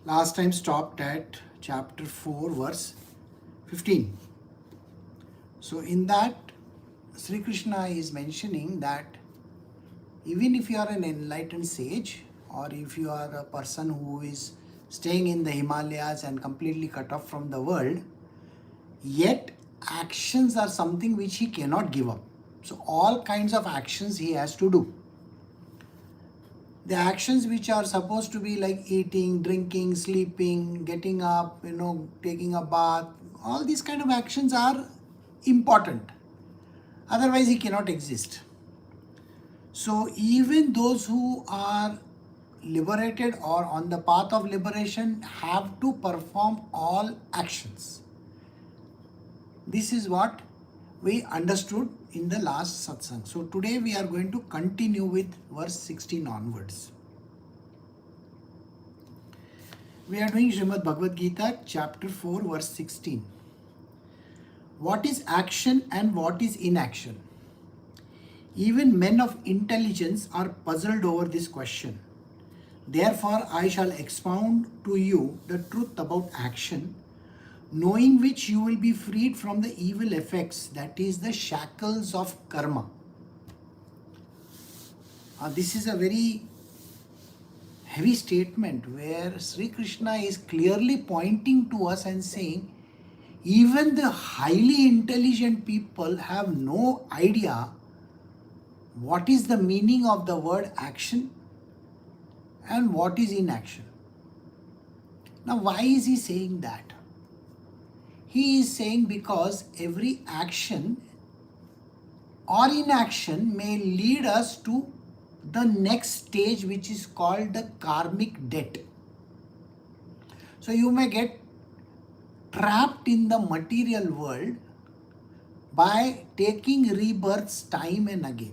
Last time stopped at chapter 4 verse 15. So in that, Sri Krishna is mentioning that even if you are an enlightened sage, or if you are a person who is staying in the Himalayas and completely cut off from the world, yet actions are something which he cannot give up. So all kinds of actions he has to do. The actions which are supposed to be like eating, drinking, sleeping, getting up, taking a bath, all these kind of actions are important. Otherwise he cannot exist. So even those who are liberated or on the path of liberation have to perform all actions. This is what we understood in the last satsang. So today we are going to continue with verse 16 onwards. We are doing Srimad Bhagavad Gita chapter 4 verse 16. What is action and what is inaction? Even men of intelligence are puzzled over this question. Therefore, I shall expound to you the truth about action, knowing which you will be freed from the evil effects, that is the shackles of karma. This is a very heavy statement where Sri Krishna is clearly pointing to us and saying, even the highly intelligent people have no idea what is the meaning of the word action and what is inaction. Now, why is he saying that? He is saying because every action or inaction may lead us to the next stage, which is called the karmic debt. So you may get trapped in the material world by taking rebirths time and again.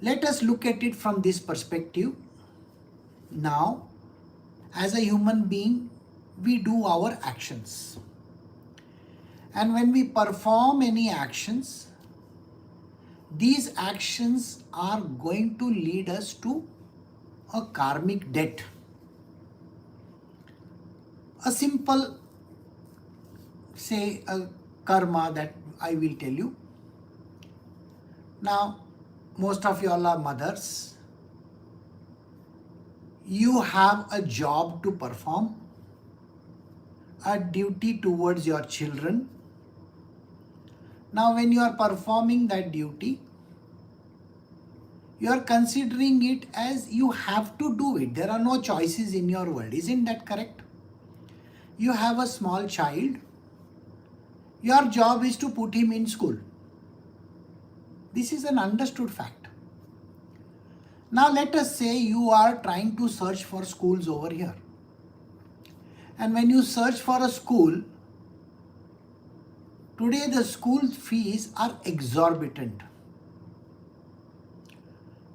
Let us look at it from this perspective. Now, as a human being, we do our actions. And when we perform any actions, these actions are going to lead us to a karmic debt. A simple, say, a karma that I will tell you. Now, most of you all are mothers. You have a job to perform, a duty towards your children. Now, when you are performing that duty, you are considering it as you have to do it. There are no choices in your world. Isn't that correct? You have a small child. Your job is to put him in school. This is an understood fact. Now let us say you are trying to search for schools over here. And when you search for a school, today the school fees are exorbitant.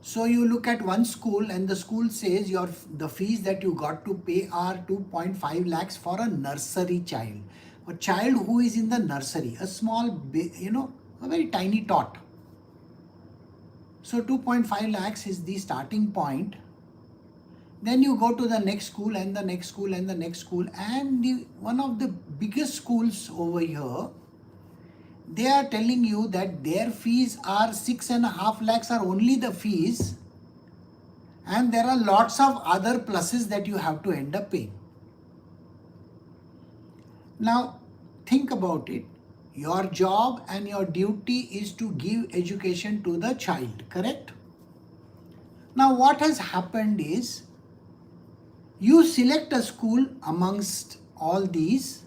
So you look at one school and the school says the fees that you got to pay are 2.5 lakhs for a nursery child. A child who is in the nursery, a small, a very tiny tot. So 2.5 lakhs is the starting point. Then you go to the next school and the next school and the next school, and one of the biggest schools over here, they are telling you that their fees are 6.5 lakhs are only the fees, and there are lots of other pluses that you have to end up paying. Now think about it. Your job and your duty is to give education to the child, correct? Now what has happened is, you select a school amongst all these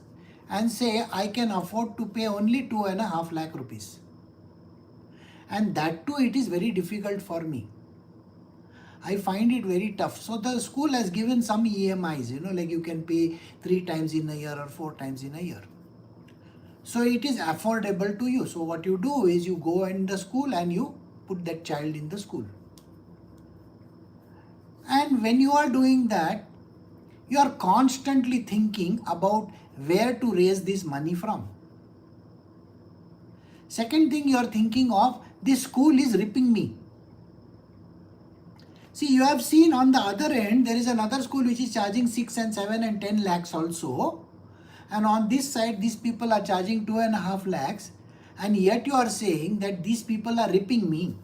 and say, I can afford to pay only 2.5 lakh rupees. And that too, it is very difficult for me. I find it very tough. So the school has given some EMIs, like you can pay 3 times in a year or 4 times in a year. So it is affordable to you. So what you do is you go in the school and you put that child in the school. And when you are doing that, you are constantly thinking about where to raise this money from. Second thing you are thinking of, this school is ripping me. See, you have seen on the other end, there is another school which is charging 6 and 7 and 10 lakhs also. And on this side, these people are charging 2.5 lakhs. And yet you are saying that these people are ripping me.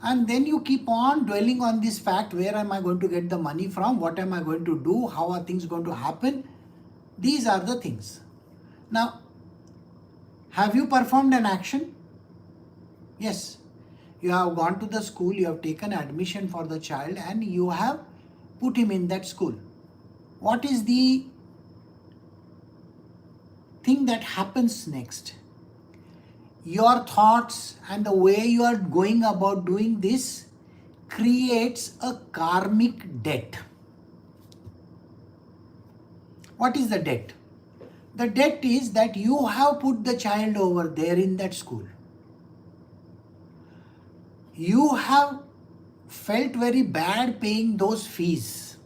And then you keep on dwelling on this fact, where am I going to get the money from? What am I going to do? How are things going to happen? These are the things. Now, have you performed an action? Yes. You have gone to the school, you have taken admission for the child and you have put him in that school. What is the thing that happens next? Your thoughts and the way you are going about doing this creates a karmic debt. What is the debt? The debt is that you have put the child over there in that school. You have felt very bad paying those fees.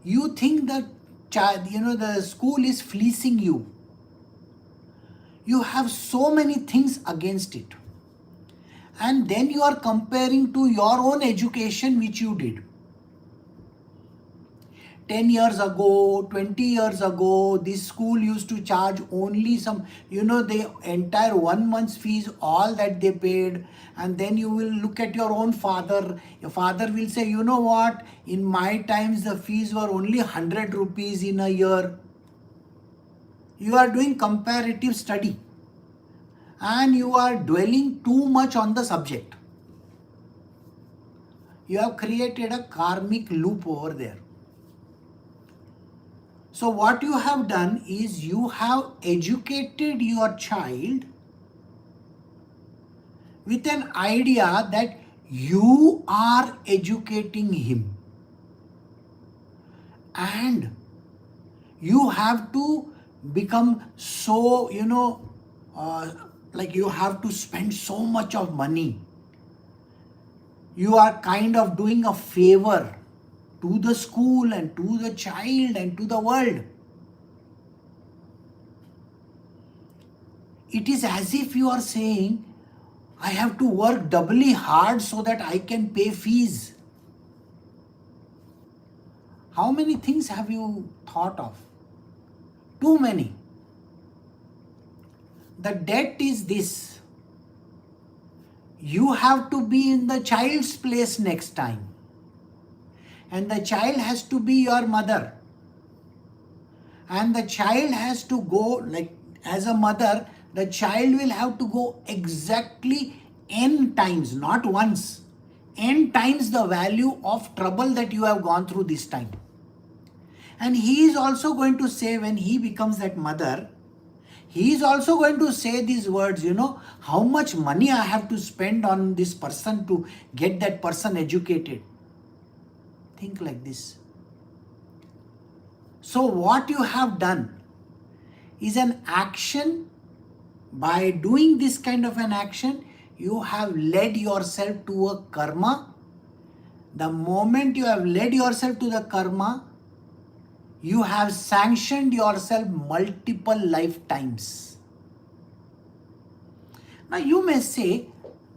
You think that the school is fleecing you. You have so many things against it. And then you are comparing to your own education which you did. 10 years ago, 20 years ago, this school used to charge only some, the entire 1 month's fees, all that they paid. And then you will look at your own father. Your father will say, you know what, in my times the fees were only 100 rupees in a year. You are doing comparative study. And you are dwelling too much on the subject. You have created a karmic loop over there. So what you have done is you have educated your child with an idea that you are educating him. And you have to become so, like you have to spend so much of money. You are kind of doing a favor to the school and to the child and to the world. It is as if you are saying, I have to work doubly hard so that I can pay fees. How many things have you thought of? Too many. The debt is this. You have to be in the child's place next time. And the child has to be your mother. And the child has to go, like as a mother, the child will have to go exactly n times, not once, n times the value of trouble that you have gone through this time. And he is also going to say, when he becomes that mother, he is also going to say these words, how much money I have to spend on this person to get that person educated. Think like this. So what you have done is an action. By doing this kind of an action, you have led yourself to a karma. The moment you have led yourself to the karma, you have sanctioned yourself multiple lifetimes. Now you may say,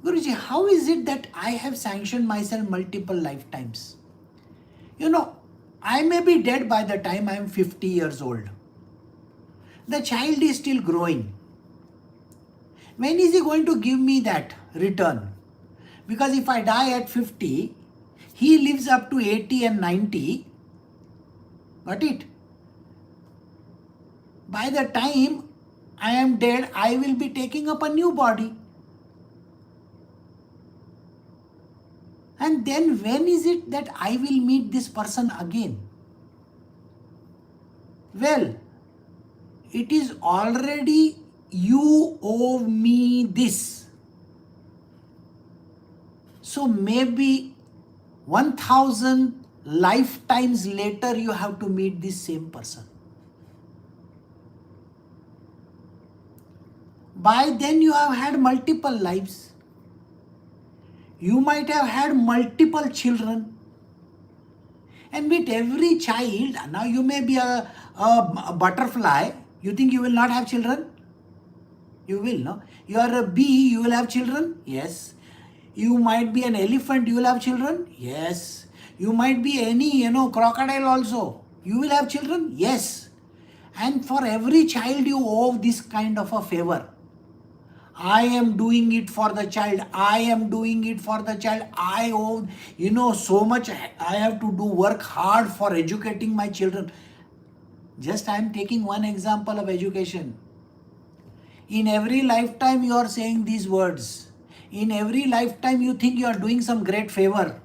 Guruji, how is it that I have sanctioned myself multiple lifetimes? I may be dead by the time I am 50 years old. The child is still growing. When is he going to give me that return? Because if I die at 50, he lives up to 80 and 90. Got it? By the time I am dead, I will be taking up a new body. And then when is it that I will meet this person again? Well, it is already you owe me this. So maybe 1000 lifetimes later you have to meet this same person. By then you have had multiple lives. You might have had multiple children. And with every child, now you may be a butterfly. You think you will not have children? You will, no? You are a bee, you will have children? Yes. You might be an elephant, you will have children? Yes. You might be any, crocodile also. You will have children? Yes. And for every child you owe this kind of a favor. I am doing it for the child. I am doing it for the child. I owe, so much I have to do, work hard for educating my children. Just I am taking one example of education. In every lifetime you are saying these words. In every lifetime you think you are doing some great favor.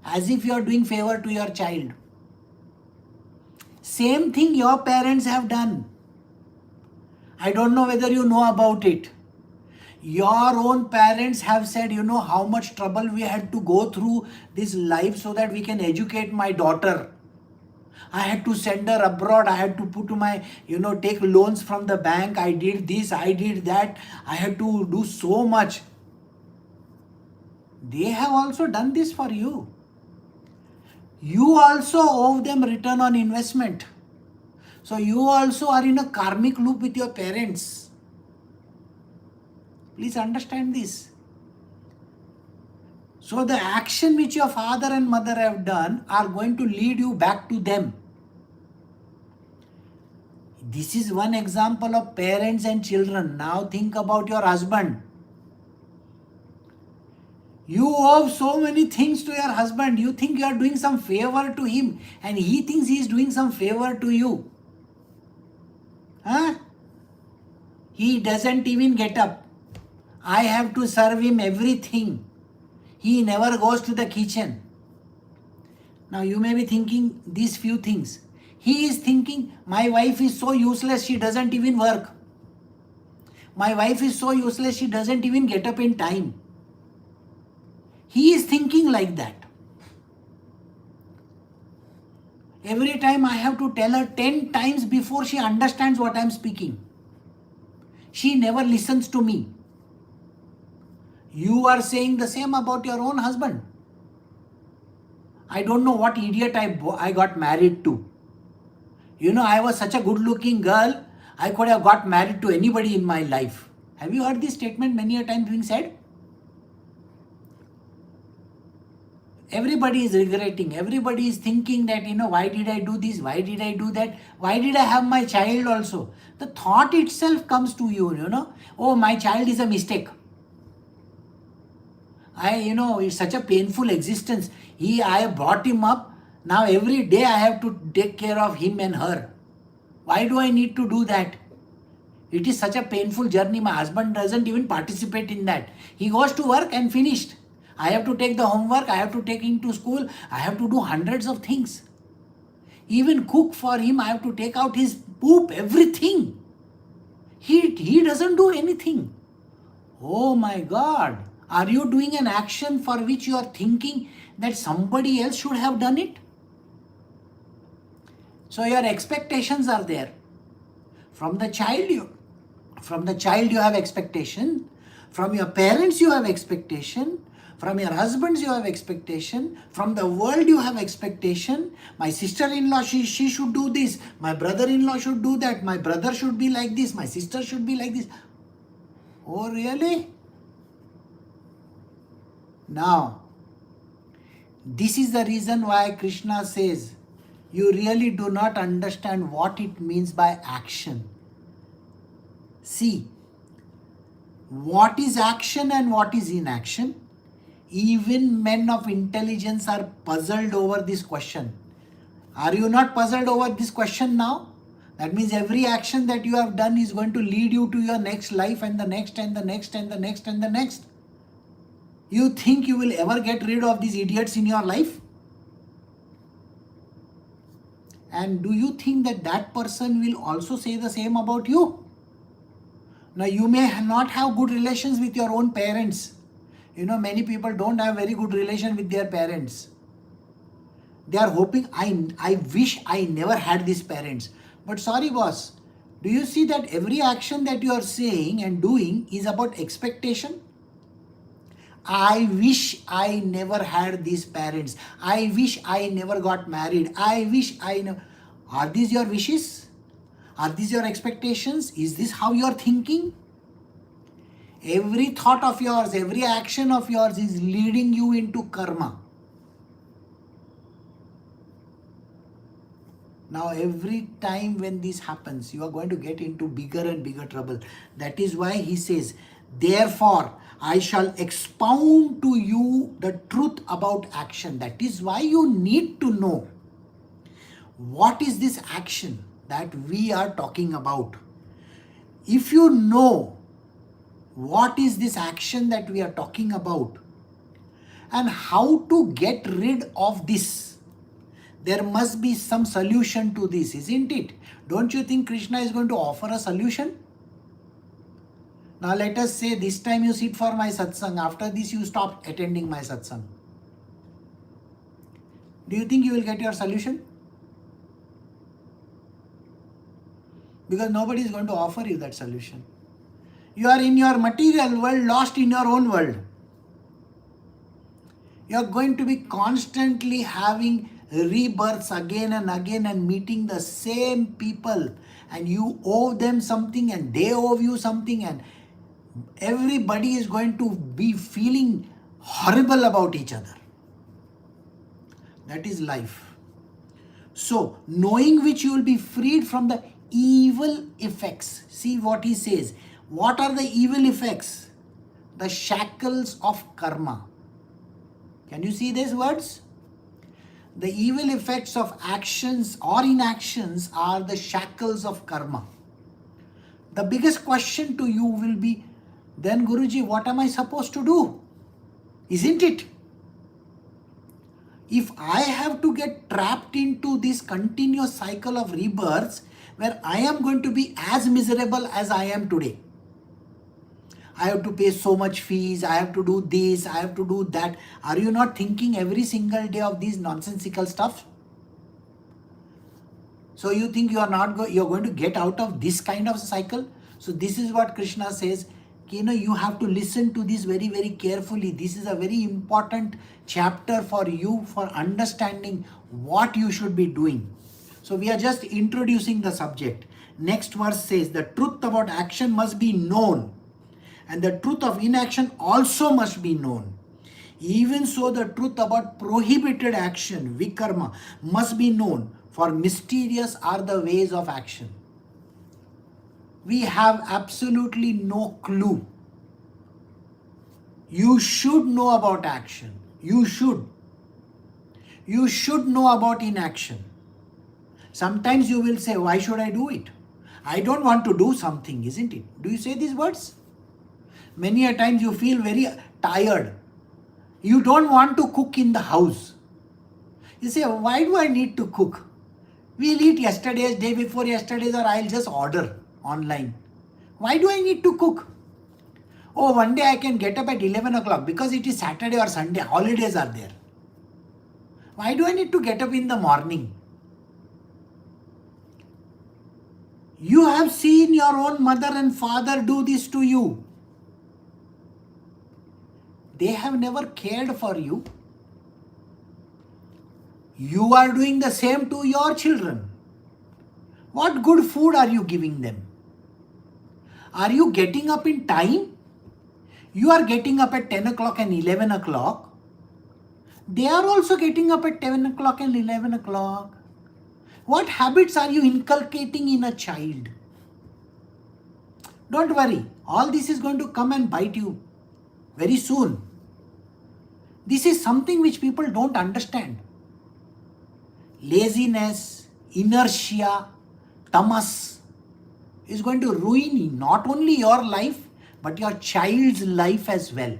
As if you are doing favor to your child. Same thing your parents have done. I don't know whether you know about it. Your own parents have said, how much trouble we had to go through this life so that we can educate my daughter. I had to send her abroad. I had to put my, take loans from the bank. I did this, I did that. I had to do so much. They have also done this for you. You also owe them return on investment. So you also are in a karmic loop with your parents. Please understand this. So the action which your father and mother have done are going to lead you back to them. This is one example of parents and children. Now think about your husband. You owe so many things to your husband. You think you are doing some favor to him and he thinks he is doing some favor to you. He doesn't even get up. I have to serve him everything. He never goes to the kitchen. Now you may be thinking these few things. He is thinking, my wife is so useless, she doesn't even work. My wife is so useless, she doesn't even get up in time. He is thinking like that. Every time I have to tell her 10 times before she understands what I am speaking. She never listens to me. You are saying the same about your own husband. I don't know what idiot I got married to. I was such a good looking girl, I could have got married to anybody in my life. Have you heard this statement many a times being said? Everybody is regretting. Everybody is thinking that, why did I do this? Why did I do that? Why did I have my child also? The thought itself comes to you, oh, my child is a mistake. It's such a painful existence. I brought him up. Now every day I have to take care of him and her. Why do I need to do that? It is such a painful journey. My husband doesn't even participate in that. He goes to work and finished. I have to take the homework. I have to take him to school. I have to do hundreds of things. Even cook for him. I have to take out his poop, everything. He doesn't do anything. Oh my God. Are you doing an action for which you are thinking that somebody else should have done it? So your expectations are there. From the child you have expectation. From your parents you have expectation. From your husbands you have expectation. From the world you have expectation. My sister-in-law, she should do this. My brother-in-law should do that. My brother should be like this. My sister should be like this. Oh really? Now, this is the reason why Krishna says, you really do not understand what it means by action. See, what is action and what is inaction? Even men of intelligence are puzzled over this question. Are you not puzzled over this question now? That means every action that you have done is going to lead you to your next life and the next and the next and the next and the next. You think you will ever get rid of these idiots in your life? And do you think that that person will also say the same about you? Now you may not have good relations with your own parents. Many people don't have very good relation with their parents. They are hoping, I wish I never had these parents. But sorry boss, do you see that every action that you are saying and doing is about expectation? I wish I never had these parents. I wish I never got married. I wish I never... Are these your wishes? Are these your expectations? Is this how you are thinking? Every thought of yours, every action of yours is leading you into karma. Now every time when this happens, you are going to get into bigger and bigger trouble. That is why he says, therefore, I shall expound to you the truth about action. That is why you need to know what is this action that we are talking about. If you know what is this action that we are talking about and how to get rid of this, there must be some solution to this, isn't it? Don't you think Krishna is going to offer a solution? Now let us say this time you sit for my satsang, after this you stop attending my satsang. Do you think you will get your solution? Because nobody is going to offer you that solution. You are in your material world, lost in your own world. You are going to be constantly having rebirths again and again and meeting the same people, and you owe them something and they owe you something, and everybody is going to be feeling horrible about each other. That is life. So, knowing which you will be freed from the evil effects. See what he says. What are the evil effects? The shackles of karma. Can you see these words? The evil effects of actions or inactions are the shackles of karma. The biggest question to you will be, then Guruji, what am I supposed to do? Isn't it? If I have to get trapped into this continuous cycle of rebirths where I am going to be as miserable as I am today, I have to pay so much fees, I have to do this, I have to do that. Are you not thinking every single day of these nonsensical stuff? So you think you are not you're going to get out of this kind of cycle? So this is what Krishna says. You have to listen to this very, very carefully. This is a very important chapter for you for understanding what you should be doing. So we are just introducing the subject. Next verse says, the truth about action must be known, and the truth of inaction also must be known. Even so, the truth about prohibited action, vikarma, must be known, for mysterious are the ways of action. We have absolutely no clue. You should know about action. You should. You should know about inaction. Sometimes you will say, why should I do it? I don't want to do something, isn't it? Do you say these words? Many a times you feel very tired. You don't want to cook in the house. You say, why do I need to cook? We'll eat yesterday's, day before yesterday's, or I'll just order online. Why do I need to cook? Oh, one day I can get up at 11 o'clock because it is Saturday or Sunday. Holidays are there. Why do I need to get up in the morning? You have seen your own mother and father do this to you. They have never cared for you. You are doing the same to your children. What good food are you giving them? Are you getting up in time? You are getting up at 10 o'clock and 11 o'clock. They are also getting up at 10 o'clock and 11 o'clock. What habits are you inculcating in a child? Don't worry. All this is going to come and bite you very soon. This is something which people don't understand. Laziness, inertia, tamas is going to ruin not only your life but your child's life as well.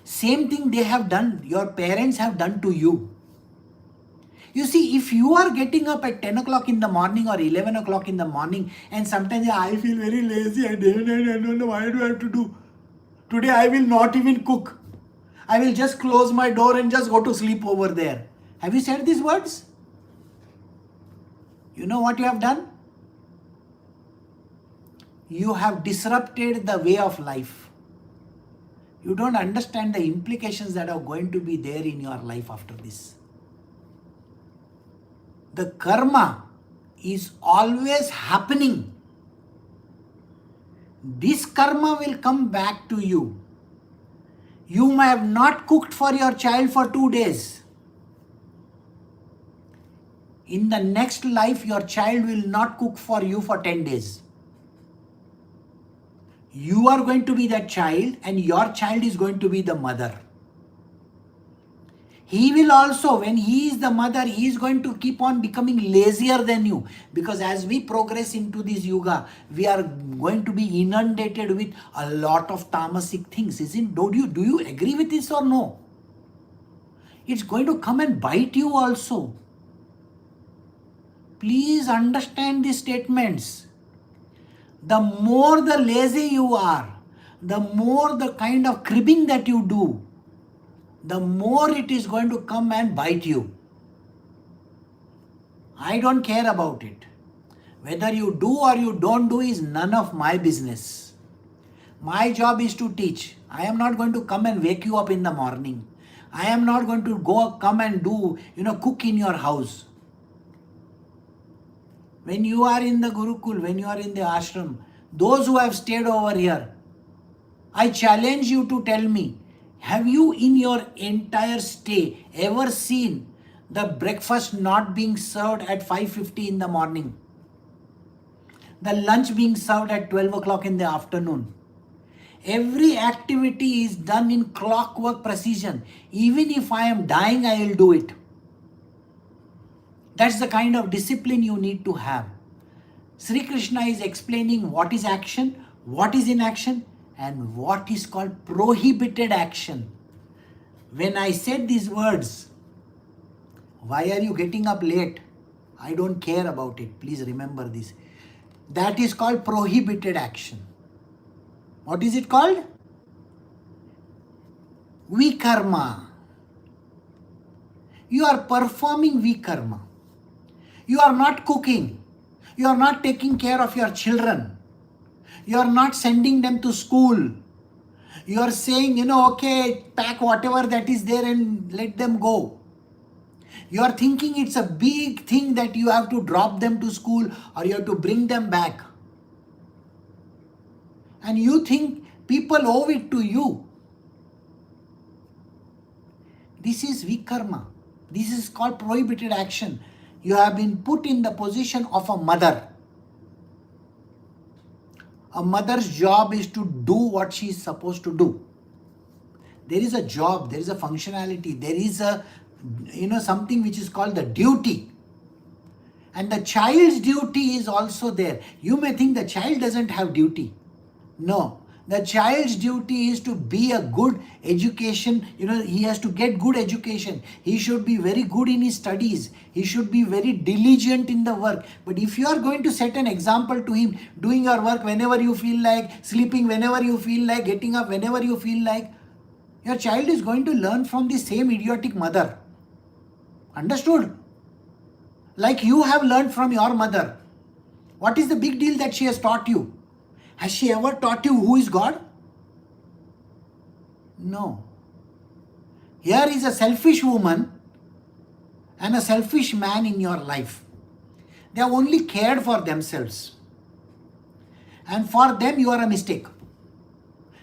Same thing they have done, your parents have done to you. You see, if you are getting up at 10 o'clock in the morning or 11 o'clock in the morning and sometimes I feel very lazy, I don't know why do I have to do. Today I will not even cook. I will just close my door and just go to sleep over there. Have you said these words? You know what you have done? You have disrupted the way of life. You don't understand the implications that are going to be there in your life after this. The karma is always happening this karma will come back to you. You may have not cooked for your child for 2 days. In the next life, your child will not cook for you for 10 days. You are going to be that child and your child is going to be the mother. He will also, when he is the mother, he is going to keep on becoming lazier than you. Because as we progress into this yuga, we are going to be inundated with a lot of tamasic things. Do you agree with this or no? It's going to come and bite you also. Please understand these statements. The more the lazy you are, the more the kind of cribbing that you do, the more it is going to come and bite you. I don't care about it. Whether you do or you don't do is none of my business. My job is to teach. I am not going to come and wake you up in the morning. I am not going to come and do, cook in your house. When you are in the Gurukul, when you are in the ashram, those who have stayed over here, I challenge you to tell me, have you in your entire stay ever seen the breakfast not being served at 5:50 in the morning? The lunch being served at 12 o'clock in the afternoon? Every activity is done in clockwork precision. Even if I am dying, I will do it. That's the kind of discipline you need to have. Sri Krishna is explaining what is action, what is inaction, and what is called prohibited action. When I said these words, why are you getting up late? I don't care about it. Please remember this. That is called prohibited action. What is it called? Vikarma. You are performing vikarma. You are not cooking. You are not taking care of your children. You are not sending them to school. You are saying, okay, pack whatever that is there and let them go. You are thinking it's a big thing that you have to drop them to school or you have to bring them back. And you think people owe it to you. This is vikarma. This is called prohibited action. You have been put in the position of a mother. A mother's job is to do what she is supposed to do. There is a job, there is a functionality, there is a, something which is called the duty. And the child's duty is also there. You may think the child doesn't have duty. No. The child's duty is to be a good education. He has to get good education. He should be very good in his studies. He should be very diligent in the work. But if you are going to set an example to him, doing your work whenever you feel like, sleeping whenever you feel like, getting up whenever you feel like, your child is going to learn from the same idiotic mother. Understood? Like you have learned from your mother. What is the big deal that she has taught you? Has she ever taught you who is God? No. Here is a selfish woman and a selfish man in your life. They have only cared for themselves. And for them, you are a mistake.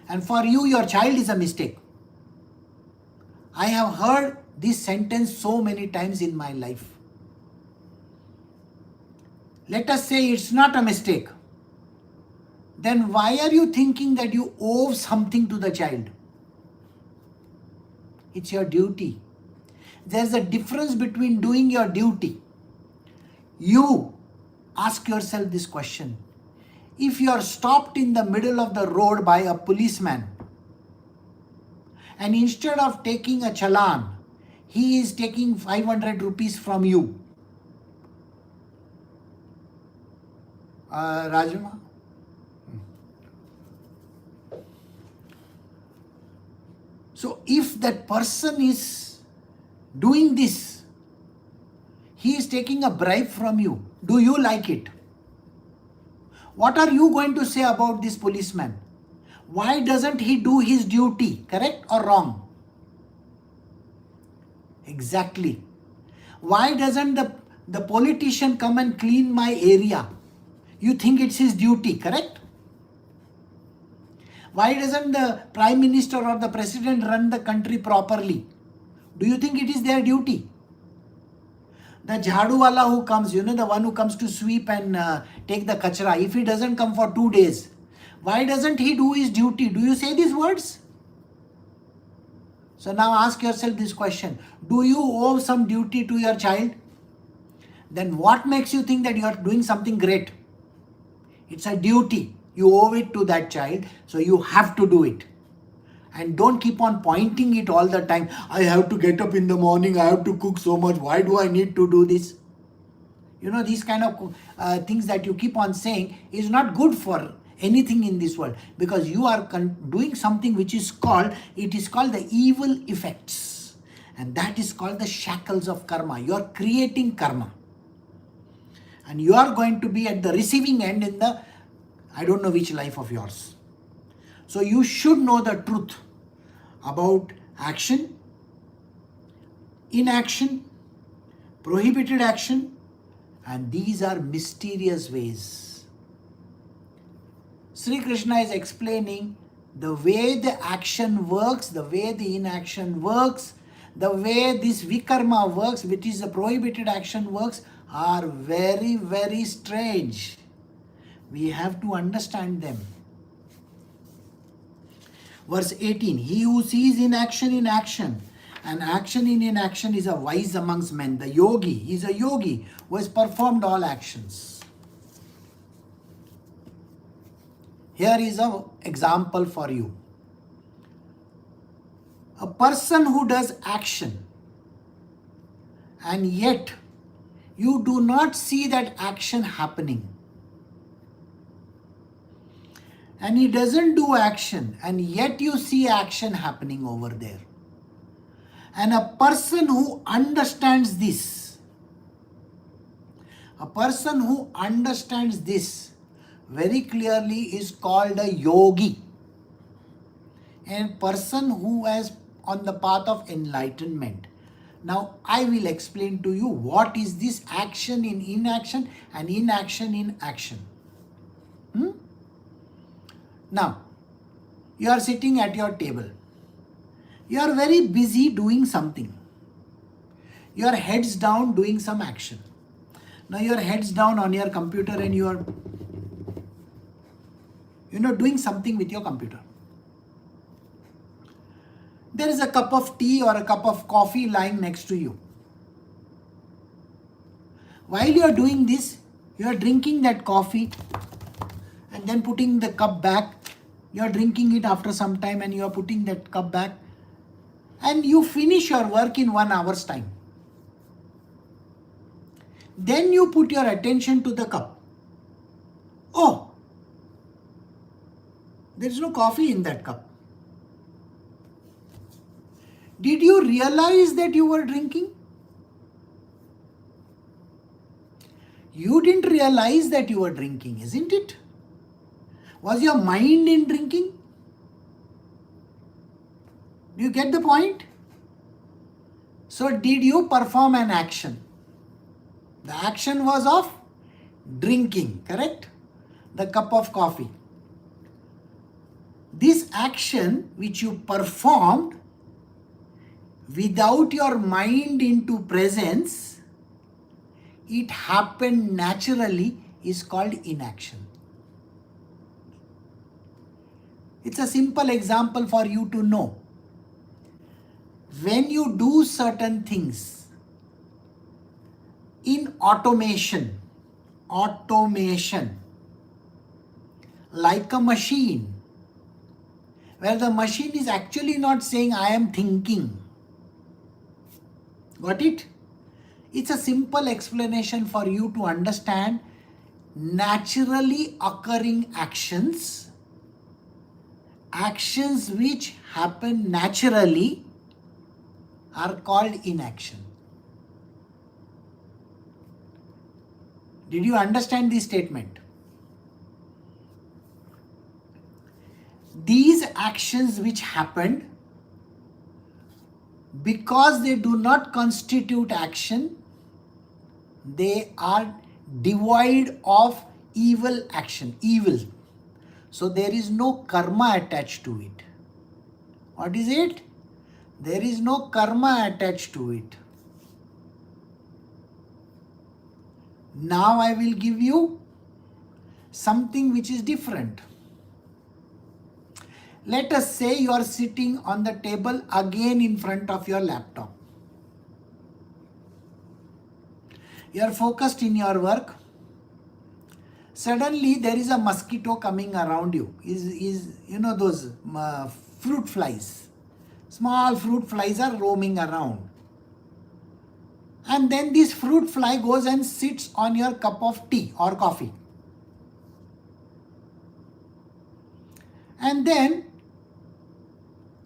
And for you, your child is a mistake. I have heard this sentence so many times in my life. Let us say it's not a mistake. Then why are you thinking that you owe something to the child? It's your duty. There's a difference between doing your duty. You ask yourself this question. If you are stopped in the middle of the road by a policeman, and instead of taking a challan, he is taking 500 rupees from you. Rajama? So if that person is doing this, he is taking a bribe from you. Do you like it? What are you going to say about this policeman? Why doesn't he do his duty? Correct or wrong? Exactly. Why doesn't the politician come and clean my area? You think it's his duty, correct? Why doesn't the Prime Minister or the President run the country properly? Do you think it is their duty? The jhadu wala who comes, the one who comes to sweep and take the kachra, if he doesn't come for 2 days, why doesn't he do his duty? Do you say these words? So now ask yourself this question. Do you owe some duty to your child? Then what makes you think that you are doing something great? It's a duty. You owe it to that child, so you have to do it. And don't keep on pointing it all the time. I have to get up in the morning, I have to cook so much, why do I need to do this? These kind of things that you keep on saying is not good for anything in this world, because you are doing something which is called the evil effects, and that is called the shackles of karma. You are creating karma, and you are going to be at the receiving end in the I don't know which life of yours. So you should know the truth about action, inaction, prohibited action, and these are mysterious ways. Sri Krishna is explaining the way the action works, the way the inaction works, the way this vikarma works, which is the prohibited action works, are very, very strange. We have to understand them. Verse 18, he who sees inaction in action and action in inaction is a wise amongst men. The yogi is a yogi who has performed all actions. Here is an example for you. A person who does action and yet you do not see that action happening. And he doesn't do action and yet you see action happening over there. And a person who understands this, very clearly is called a yogi. And a person who is on the path of enlightenment. Now I will explain to you what is this action in inaction and inaction in action. Now, you are sitting at your table. You are very busy doing something. Your head's down doing some action. Now your head's down on your computer and you are doing something with your computer. There is a cup of tea or a cup of coffee lying next to you. While you are doing this, you are drinking that coffee and then putting the cup back. You are drinking it after some time and you are putting that cup back. And you finish your work in 1 hour's time. Then you put your attention to the cup. Oh, there is no coffee in that cup. Did you realize that you were drinking? You didn't realize that you were drinking, isn't it? Was your mind in drinking? Do you get the point? So did you perform an action? The action was of drinking, correct? The cup of coffee. This action which you performed without your mind into presence, it happened naturally, is called inaction. It's a simple example for you to know. When you do certain things in automation, like a machine, where the machine is actually not saying I am thinking. Got it? It's a simple explanation for you to understand naturally occurring actions which happen naturally are called inaction. Did you understand this statement? These actions which happened, because they do not constitute action, they are devoid of evil action, evil. So there is no karma attached to it. What is it? There is no karma attached to it. Now I will give you something which is different. Let us say you are sitting on the table again in front of your laptop. You are focused in your work. Suddenly there is a mosquito coming around you. You know those fruit flies. Small fruit flies are roaming around. And then this fruit fly goes and sits on your cup of tea or coffee. And then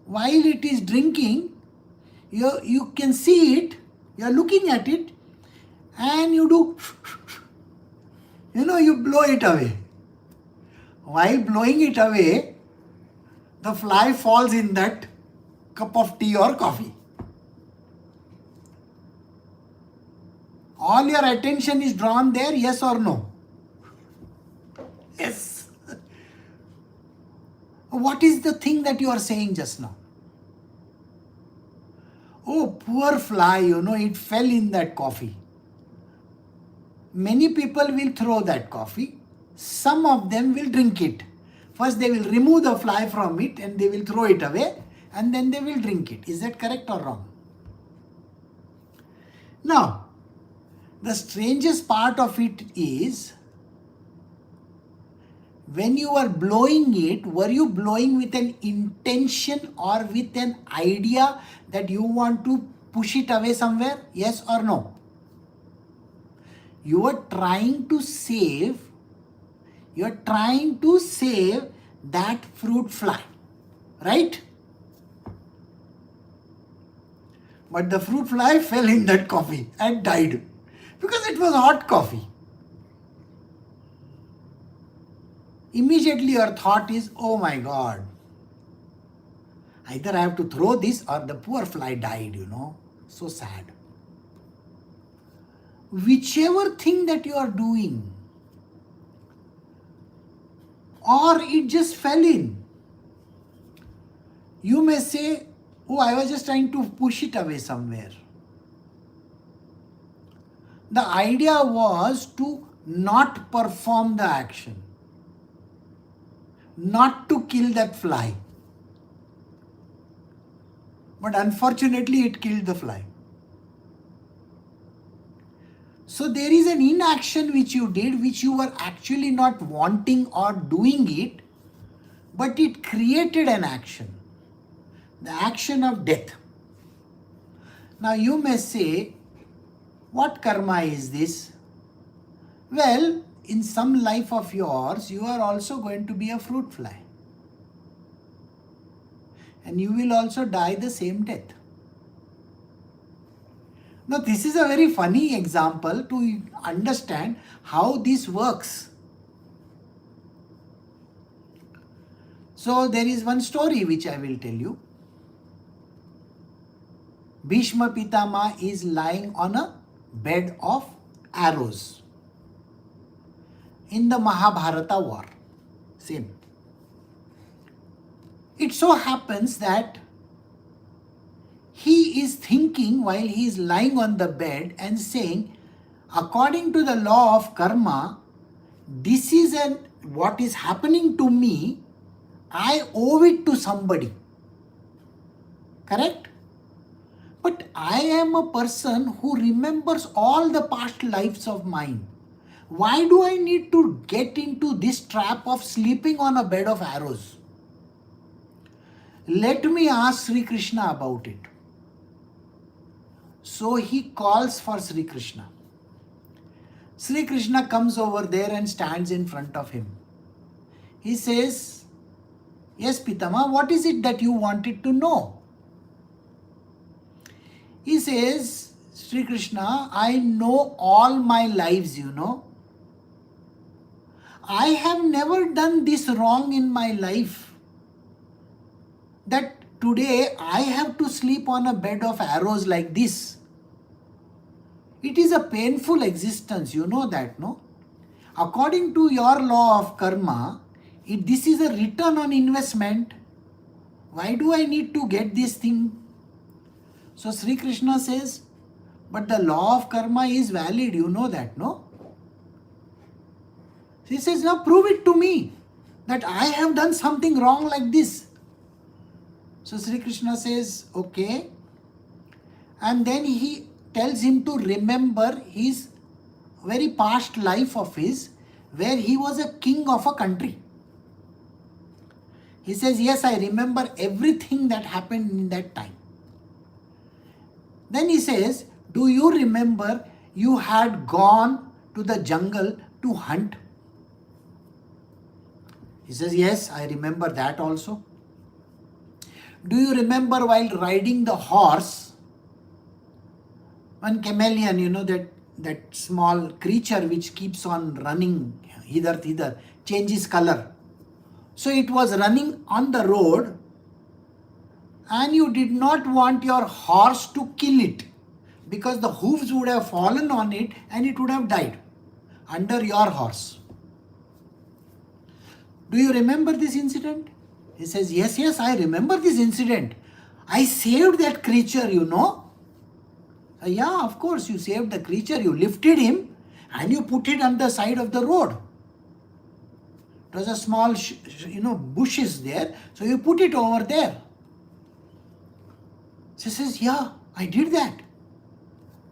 while it is drinking, you can see it, you are looking at it, and you do, you blow it away. While blowing it away, the fly falls in that cup of tea or coffee. All your attention is drawn there, yes or no? Yes. What is the thing that you are saying just now? Oh, poor fly, it fell in that coffee. Many people will throw that coffee. Some of them will drink it. First they will remove the fly from it and they will throw it away and then they will drink it. Is that correct or wrong? Now, the strangest part of it is, when you were blowing it, were you blowing with an intention or with an idea that you want to push it away somewhere? Yes or no? You are trying to save that fruit fly, right? But the fruit fly fell in that coffee and died because it was hot coffee. Immediately your thought is, oh my God, either I have to throw this or the poor fly died, so sad. Whichever thing that you are doing, or it just fell in, you may say, oh, I was just trying to push it away somewhere. The idea was to not perform the action, not to kill that fly. But unfortunately, it killed the fly. So there is an inaction which you did, which you were actually not wanting or doing it, but it created an action, the action of death. Now you may say, what karma is this? Well, in some life of yours, you are also going to be a fruit fly. And you will also die the same death. Now, this is a very funny example to understand how this works. So, there is one story which I will tell you. Bhishma Pitama is lying on a bed of arrows in the Mahabharata war. Same. It so happens that he is thinking while he is lying on the bed and saying, according to the law of karma, this is what is happening to me, I owe it to somebody. Correct? But I am a person who remembers all the past lives of mine. Why do I need to get into this trap of sleeping on a bed of arrows? Let me ask Sri Krishna about it. So he calls for Sri Krishna. Sri Krishna comes over there and stands in front of him. He says, yes, Pitama, what is it that you wanted to know? He says, Sri Krishna, I know all my lives, I have never done this wrong in my life, that today I have to sleep on a bed of arrows like this. It is a painful existence, you know that, no? According to your law of karma, If this is a return on investment, why do I need to get this thing? So Sri Krishna says, but the law of karma is valid, you know that, no? He says, now prove it to me that I have done something wrong like this. So Sri Krishna says, okay. And then he tells him to remember his very past life of his, where he was a king of a country. He says, yes, I remember everything that happened in that time. Then he says, do you remember you had gone to the jungle to hunt? He says, yes, I remember that also. Do you remember while riding the horse, one chameleon, you know, that small creature which keeps on running hither, thither, changes color. So it was running on the road and you did not want your horse to kill it because the hooves would have fallen on it and it would have died under your horse. Do you remember this incident? He says, yes, yes, I remember this incident. I saved that creature, you know. Yeah, of course, you saved the creature. You lifted him and you put it on the side of the road. It was a small, bushes there. So you put it over there. She says, yeah, I did that.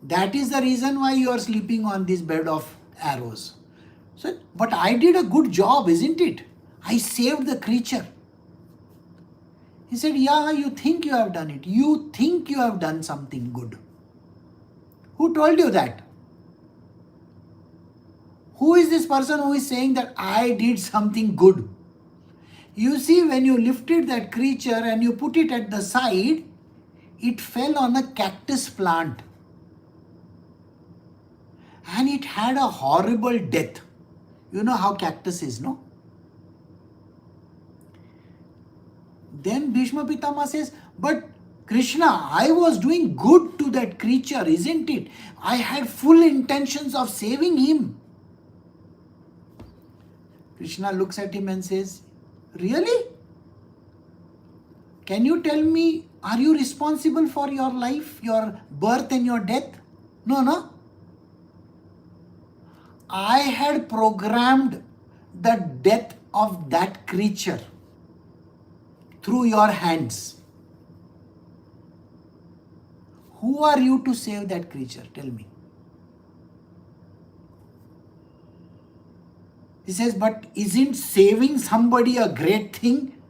That is the reason why you are sleeping on this bed of arrows. So, but I did a good job, isn't it? I saved the creature. He said, yeah, you think you have done it. You think you have done something good. Who told you that? Who is this person who is saying that I did something good? You see, when you lifted that creature and you put it at the side, it fell on a cactus plant. And it had a horrible death. You know how cactus is, no? Then Bhishma Pitama says, but Krishna, I was doing good to that creature, isn't it? I had full intentions of saving him. Krishna looks at him and says, really? Can you tell me, are you responsible for your life, your birth and your death? No. I had programmed the death of that creature through your hands. Who are you to save that creature? Tell me. He says, but isn't saving somebody a great thing?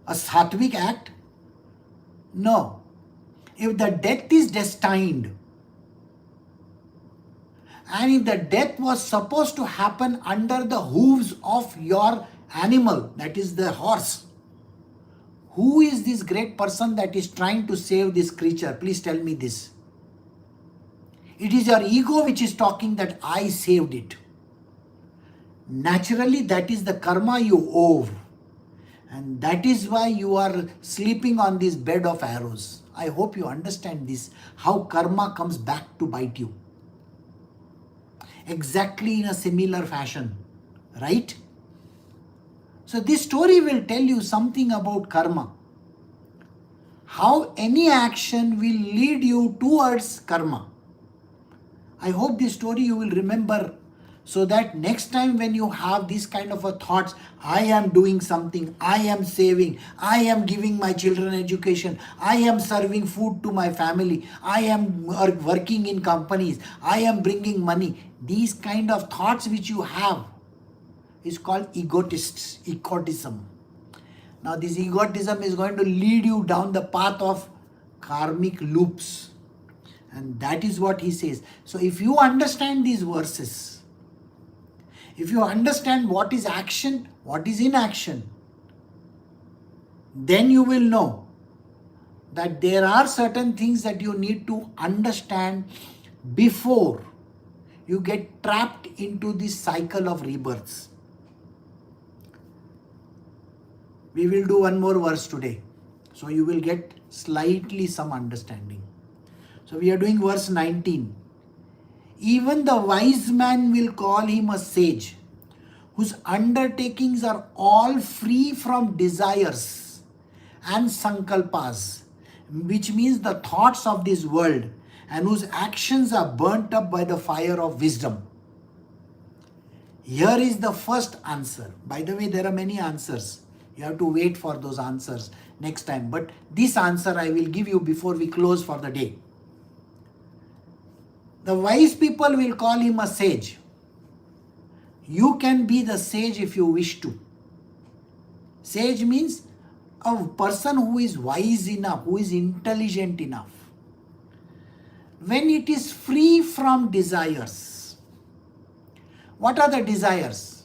A sattvic act? No. If the death is destined, and if the death was supposed to happen under the hooves of your animal, that is the horse, who is this great person that is trying to save this creature? Please tell me this. It is your ego which is talking that I saved it. Naturally, that is the karma you owe. And that is why you are sleeping on this bed of arrows. I hope you understand this, how karma comes back to bite you. Exactly in a similar fashion, right? So this story will tell you something about karma. How any action will lead you towards karma. I hope this story you will remember, so that next time when you have this kind of a thoughts, I am doing something, I am saving, I am giving my children education, I am serving food to my family, I am working in companies, I am bringing money. These kind of thoughts which you have is called egotism. Now this egotism is going to lead you down the path of karmic loops. And that is what he says. So if you understand these verses, if you understand what is action, what is inaction, then you will know that there are certain things that you need to understand before you get trapped into this cycle of rebirths. We will do one more verse today, so you will get slightly some understanding. So we are doing verse 19. Even the wise man will call him a sage, whose undertakings are all free from desires and sankalpas, which means the thoughts of this world, and whose actions are burnt up by the fire of wisdom. Here is the first answer. By the way, there are many answers. You have to wait for those answers next time. But this answer I will give you before we close for the day. The wise people will call him a sage. You can be the sage if you wish to. Sage means a person who is wise enough, who is intelligent enough. When it is free from desires. What are the desires?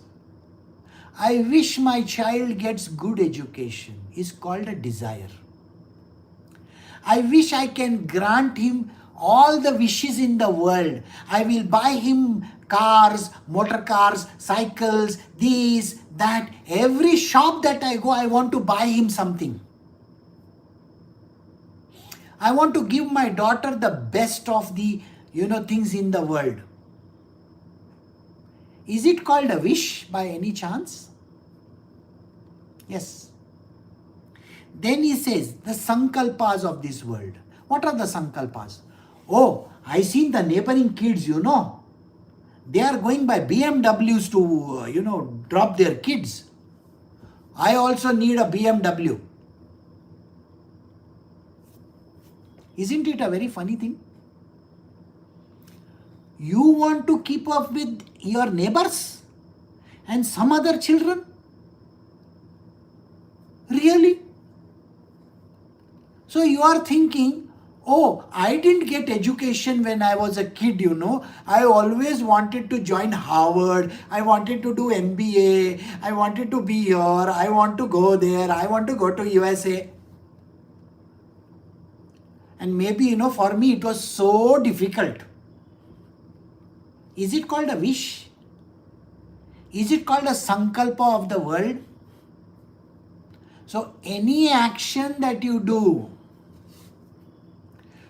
I wish my child gets good education is called a desire. I wish I can grant him all the wishes in the world. I will buy him cars, motor cars, cycles, this, that. Every shop that I go, I want to buy him something. I want to give my daughter the best of the, things in the world. Is it called a wish by any chance? Yes. Then he says, the sankalpas of this world. What are the sankalpas? Oh, I seen the neighboring kids, They are going by BMWs to, drop their kids. I also need a BMW. Isn't it a very funny thing? You want to keep up with your neighbors and some other children? Really? So you are thinking, oh, I didn't get education when I was a kid, I always wanted to join Harvard. I wanted to do MBA. I wanted to be here. I want to go there. I want to go to USA. And maybe, for me it was so difficult. Is it called a wish? Is it called a sankalpa of the world? So any action that you do,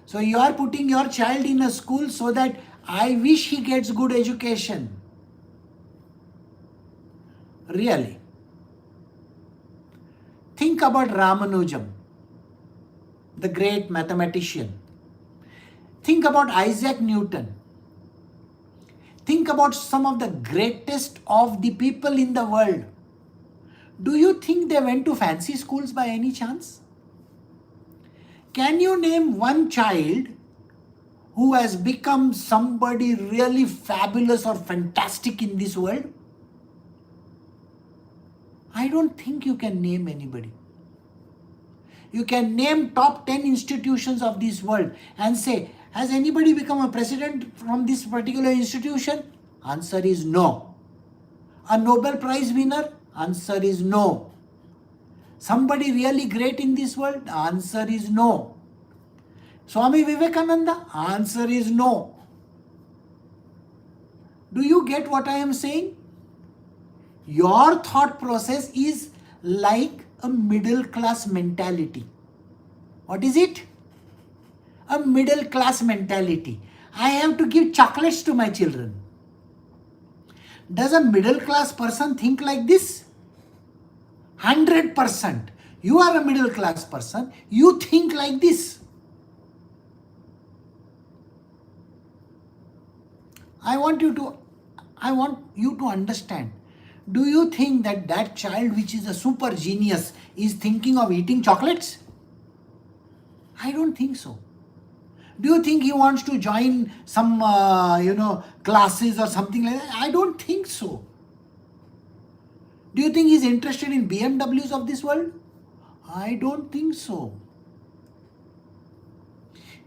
so you are putting your child in a school so that I wish he gets good education. Really. Think about Ramanujam, the great mathematician. Think about Isaac Newton. Think about some of the greatest of the people in the world. Do you think they went to fancy schools by any chance? Can you name one child who has become somebody really fabulous or fantastic in this world? I don't think you can name anybody. You can name top 10 institutions of this world and say, has anybody become a president from this particular institution? Answer is no. A Nobel Prize winner? Answer is no. Somebody really great in this world? Answer is no. Swami Vivekananda? Answer is no. Do you get what I am saying? Your thought process is like a middle class mentality. What is it? A middle class mentality. I have to give chocolates to my children. Does a middle class person think like this? 100%. You are a middle class person. You think like this. I want you to understand. Do you think that that child which is a super genius is thinking of eating chocolates? I don't think so. Do you think he wants to join some, classes or something like that? I don't think so. Do you think he's interested in BMWs of this world? I don't think so.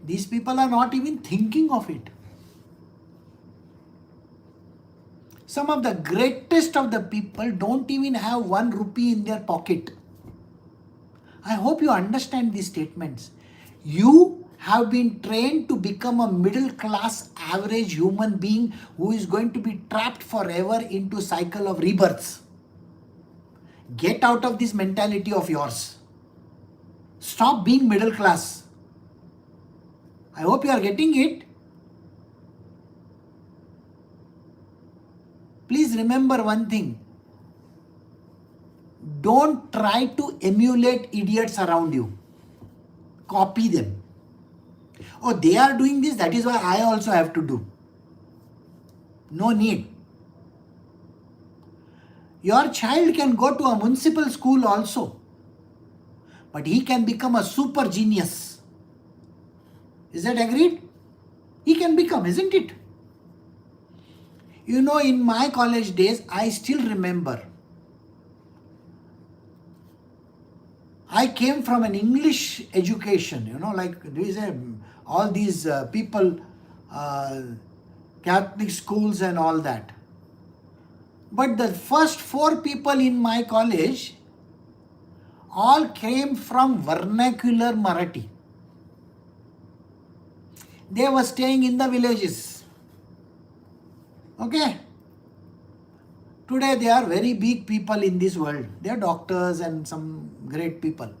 These people are not even thinking of it. Some of the greatest of the people don't even have 1 rupee in their pocket. I hope you understand these statements. You have been trained to become a middle class average human being who is going to be trapped forever into cycle of rebirths. Get out of this mentality of yours. Stop being middle class. I hope you are getting it. Please remember one thing. Don't try to emulate idiots around you. Copy them. Oh, they are doing this, that is why I also have to do. No need. Your child can go to a municipal school also, but he can become a super genius. Is that agreed? He can become, isn't it? You know, in my college days, I still remember, I came from an English education, you know, like all these people, Catholic schools and all that. But the first 4 people in my college all came from vernacular Marathi. They were staying in the villages. Okay? Today they are very big people in this world. They are doctors and some great people.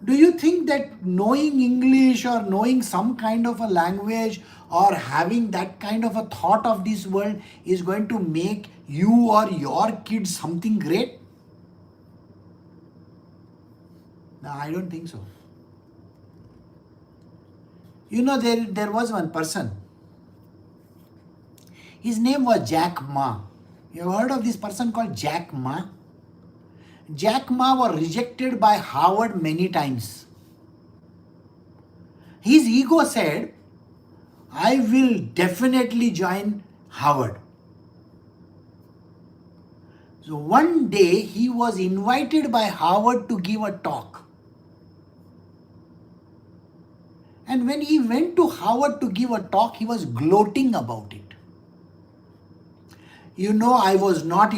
Do you think that knowing English or knowing some kind of a language or having that kind of a thought of this world is going to make you or your kids something great? No, I don't think so. You know, there was one person. His name was Jack Ma. You have heard of this person called Jack Ma? Jack Ma was rejected by Harvard many times. His ego said, I will definitely join Harvard. So one day he was invited by Harvard to give a talk. And when he went to Harvard to give a talk, he was gloating about it. You know, I was not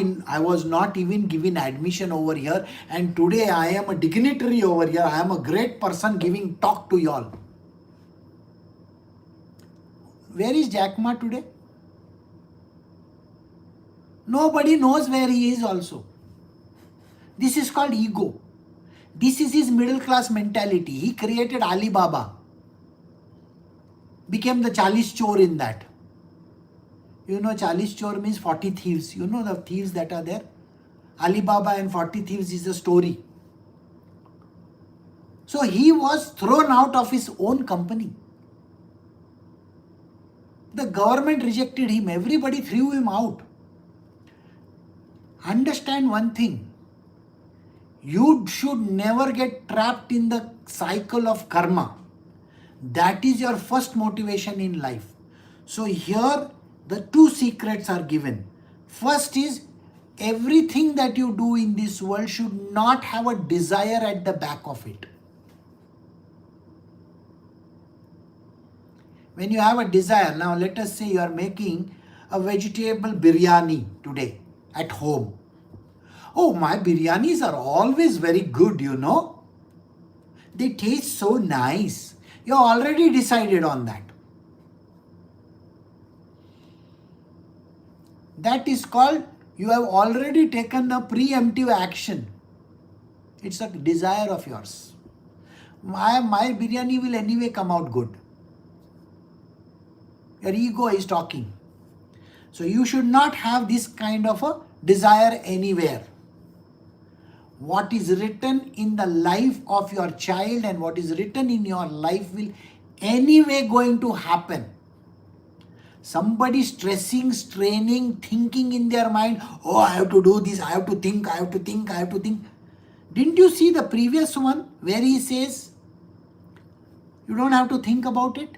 even given admission over here, and today I am a dignitary over here. I am a great person giving talk to y'all. Where is Jack Ma today? Nobody knows where he is also. This is called ego. This is his middle class mentality. He created Alibaba. Became the Chalis Chor in that. You know, Chalis Chor means 40 thieves. You know the thieves that are there? Alibaba and 40 thieves is a story. So he was thrown out of his own company. The government rejected him. Everybody threw him out. Understand one thing. You should never get trapped in the cycle of karma. That is your first motivation in life. So here the 2 secrets are given. First is, everything that you do in this world should not have a desire at the back of it. When you have a desire, now let us say you are making a vegetable biryani today at home. Oh, my biryanis are always very good, you know. They taste so nice. You already decided on that. That is called, you have already taken a preemptive action. It's a desire of yours. My biryani will anyway come out good. Your ego is talking. So you should not have this kind of a desire anywhere. What is written in the life of your child and what is written in your life will anyway going to happen. Somebody stressing, straining, thinking in their mind, oh, I have to do this, I have to think, I have to think, I have to think. Didn't you see the previous one where he says, you don't have to think about it?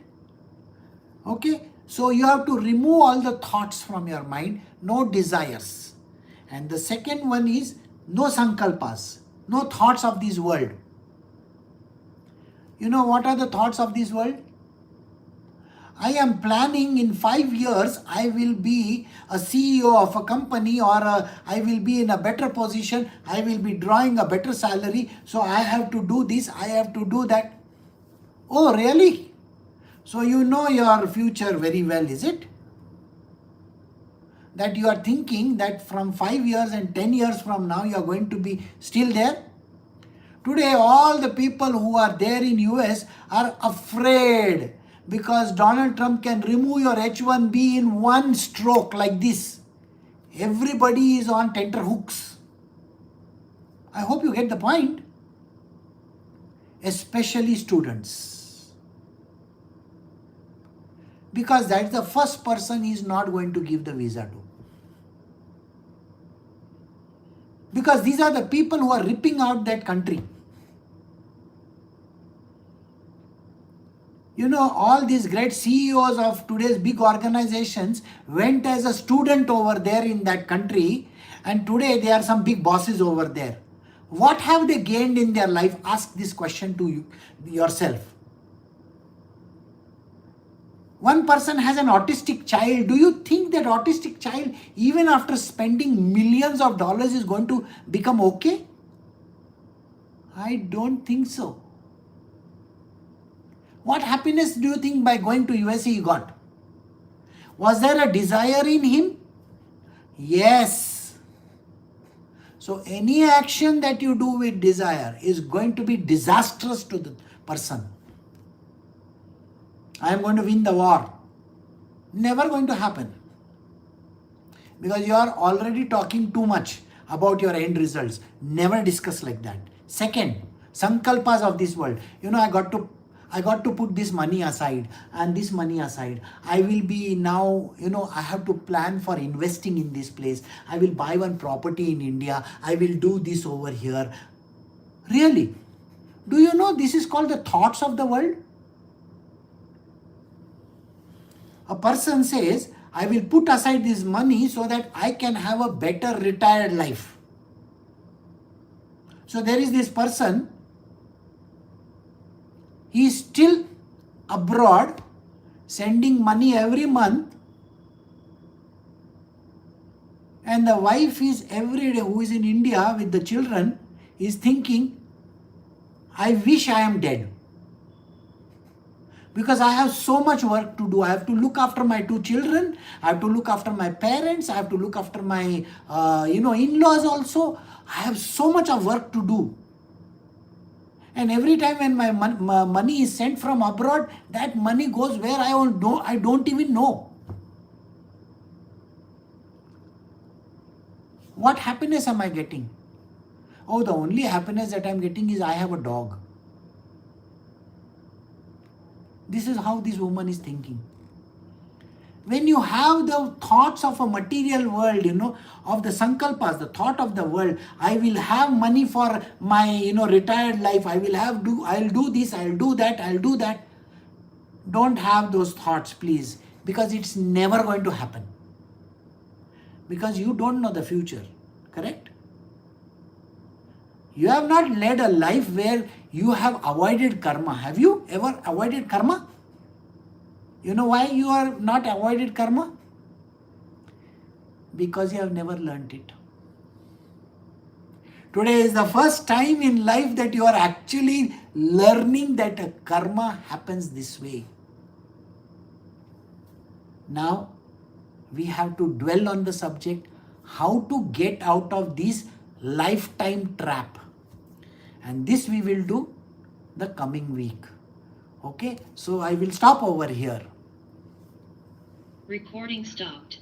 Okay, so you have to remove all the thoughts from your mind, no desires. And the second one is, no sankalpas, no thoughts of this world. You know what are the thoughts of this world? I am planning in 5 years, I will be a CEO of a company, or I will be in a better position, I will be drawing a better salary, so I have to do this, I have to do that. Oh, really? So you know your future very well, is it? That you are thinking that from 5 years and 10 years from now, you are going to be still there? Today, all the people who are there in US are afraid because Donald Trump can remove your H1B in one stroke like this. Everybody is on tenterhooks. I hope you get the point. Especially students. Because that's the first person he is not going to give the visa to. Because these are the people who are ripping out that country. You know, all these great CEOs of today's big organizations went as a student over there in that country, and today they are some big bosses over there. What have they gained in their life? Ask this question to yourself. One person has an autistic child. Do you think that autistic child, even after spending millions of dollars, is going to become okay? I don't think so. What happiness do you think by going to USA he got? Was there a desire in him? Yes. So any action that you do with desire is going to be disastrous to the person. I am going to win the war. Never going to happen. Because you are already talking too much about your end results. Never discuss like that. Second, sankalpas of this world. You know, I got to put this money aside and this money aside. I will be now, I have to plan for investing in this place. I will buy one property in India. I will do this over here. Really? Do you know this is called the thoughts of the world? A person says, I will put aside this money so that I can have a better retired life. So there is this person, he is still abroad, sending money every month, and the wife is every day, who is in India with the children, is thinking, I wish I am dead. Because I have so much work to do. I have to look after my 2 children. I have to look after my parents. I have to look after my, in-laws also. I have so much of work to do. And every time when my money is sent from abroad, that money goes where I don't even know. What happiness am I getting? Oh, the only happiness that I am getting is I have a dog. This is how this woman is thinking. When you have the thoughts of a material world, of the sankalpas, the thought of the world, I will have money for my, retired life. I'll do this, I'll do that. Don't have those thoughts, please, because it's never going to happen. Because you don't know the future, correct? You have not led a life where you have avoided karma. Have you ever avoided karma? You know why you are not avoided karma? Because you have never learnt it. Today is the first time in life that you are actually learning that a karma happens this way. Now, we have to dwell on the subject, how to get out of this lifetime trap. And this we will do the coming week. Okay, so I will stop over here. Recording stopped.